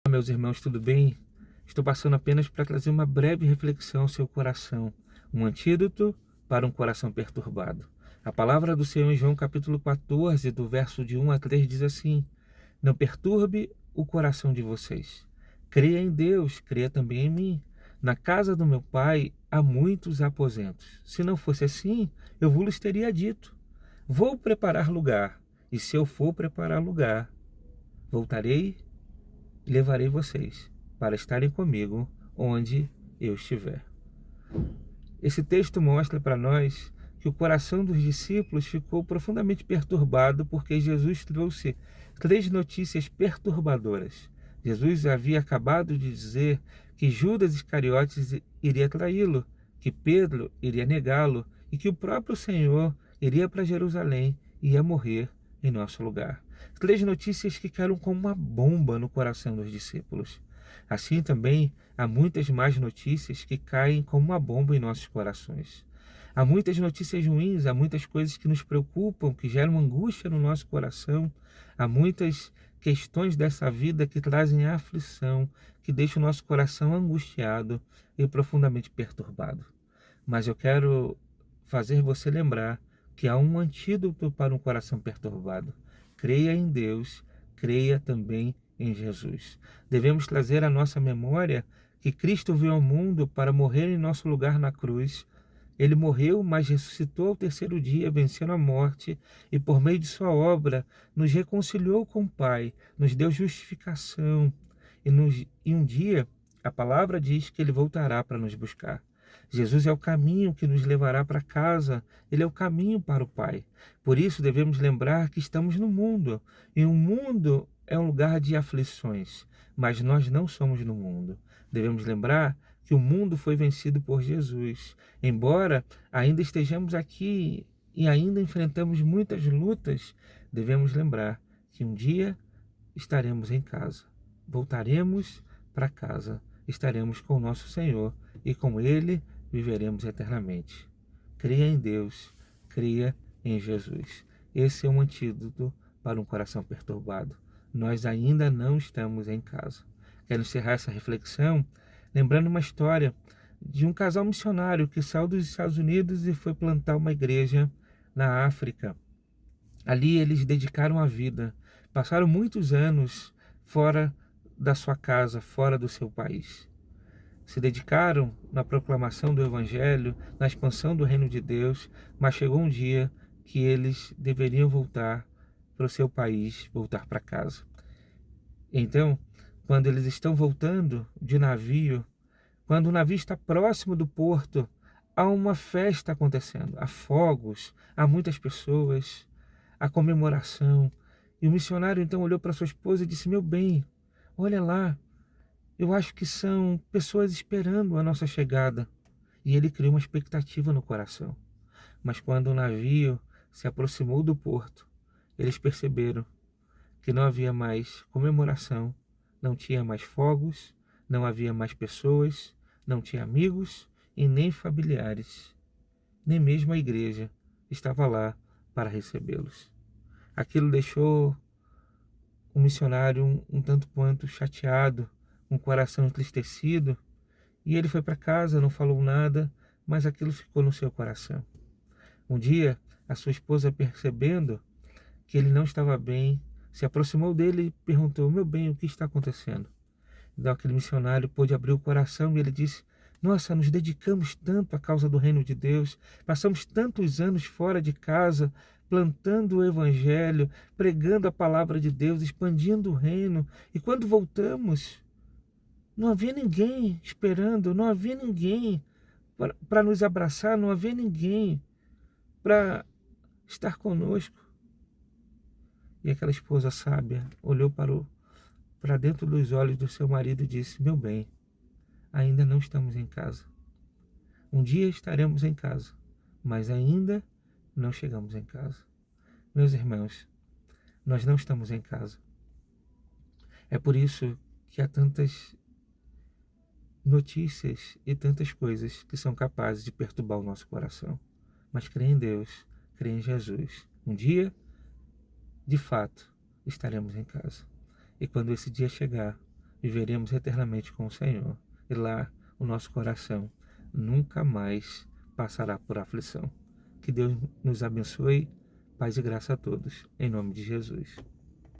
Meus irmãos, tudo bem? Estou passando apenas para trazer uma breve reflexão ao seu coração, um antídoto para um coração perturbado. A palavra do Senhor em João capítulo 14, do verso de 1 a 3 diz assim: Não perturbe o coração de vocês. Creia em Deus, creia também em mim. Na casa do meu pai há muitos aposentos. Se não fosse assim, eu vos teria dito: Vou preparar lugar, e se eu for preparar lugar, voltarei e levarei vocês para estarem comigo onde eu estiver. Esse texto mostra para nós que o coração dos discípulos ficou profundamente perturbado porque Jesus trouxe três notícias perturbadoras. Jesus havia acabado de dizer que Judas Iscariotes iria traí-lo, que Pedro iria negá-lo e que o próprio Senhor iria para Jerusalém e ia morrer em nosso lugar. Três notícias que caíram como uma bomba no coração dos discípulos. Assim também há muitas más notícias que caem como uma bomba em nossos corações. Há muitas notícias ruins, há muitas coisas que nos preocupam, que geram angústia no nosso coração. Há muitas questões dessa vida que trazem aflição, que deixam o nosso coração angustiado e profundamente perturbado. Mas eu quero fazer você lembrar que há um antídoto para um coração perturbado. Creia em Deus, creia também em Jesus. Devemos trazer à nossa memória que Cristo veio ao mundo para morrer em nosso lugar na cruz. Ele morreu, mas ressuscitou ao terceiro dia, vencendo a morte, e por meio de sua obra nos reconciliou com o Pai, nos deu justificação, e um dia a palavra diz que ele voltará para nos buscar. Jesus é o caminho que nos levará para casa, ele é o caminho para o Pai. Por isso devemos lembrar que estamos no mundo, e o mundo é um lugar de aflições, mas nós não somos no mundo. Devemos lembrar que o mundo foi vencido por Jesus. Embora ainda estejamos aqui e ainda enfrentamos muitas lutas, devemos lembrar que um dia estaremos em casa. Voltaremos para casa, estaremos com o nosso Senhor e com Ele viveremos eternamente. Creia em Deus, creia em Jesus. Esse é um antídoto para um coração perturbado. Nós ainda não estamos em casa. Quero encerrar essa reflexão lembrando uma história de um casal missionário que saiu dos Estados Unidos e foi plantar uma igreja na África. Ali eles dedicaram a vida, passaram muitos anos fora da sua casa, fora do seu país. Se dedicaram na proclamação do Evangelho, na expansão do reino de Deus, mas chegou um dia que eles deveriam voltar para o seu país, voltar para casa. Então, quando eles estão voltando de navio, quando o navio está próximo do porto, há uma festa acontecendo, há fogos, há muitas pessoas, há comemoração. E o missionário então olhou para sua esposa e disse: Meu bem, olha lá, eu acho que são pessoas esperando a nossa chegada. E ele criou uma expectativa no coração. Mas quando o navio se aproximou do porto, eles perceberam que não havia mais comemoração, não tinha mais fogos, não havia mais pessoas, não tinha amigos e nem familiares. Nem mesmo a igreja estava lá para recebê-los. Aquilo deixou o missionário um tanto quanto chateado, um coração entristecido, e ele foi para casa, não falou nada, mas aquilo ficou no seu coração. Um dia, a sua esposa, percebendo que ele não estava bem, se aproximou dele e perguntou: Meu bem, o que está acontecendo? Então aquele missionário pôde abrir o coração e ele disse: Nossa, nos dedicamos tanto à causa do reino de Deus, passamos tantos anos fora de casa, plantando o evangelho, pregando a palavra de Deus, expandindo o reino, e quando voltamos, não havia ninguém esperando, não havia ninguém para nos abraçar, não havia ninguém para estar conosco. E aquela esposa sábia olhou para dentro dos olhos do seu marido e disse: Meu bem, ainda não estamos em casa. Um dia estaremos em casa, mas ainda não chegamos em casa. Meus irmãos, nós não estamos em casa. É por isso que há tantas notícias e tantas coisas que são capazes de perturbar o nosso coração. Mas crê em Deus, crê em Jesus. Um dia, de fato, estaremos em casa. E quando esse dia chegar, viveremos eternamente com o Senhor. E lá o nosso coração nunca mais passará por aflição. Que Deus nos abençoe. Paz e graça a todos. Em nome de Jesus.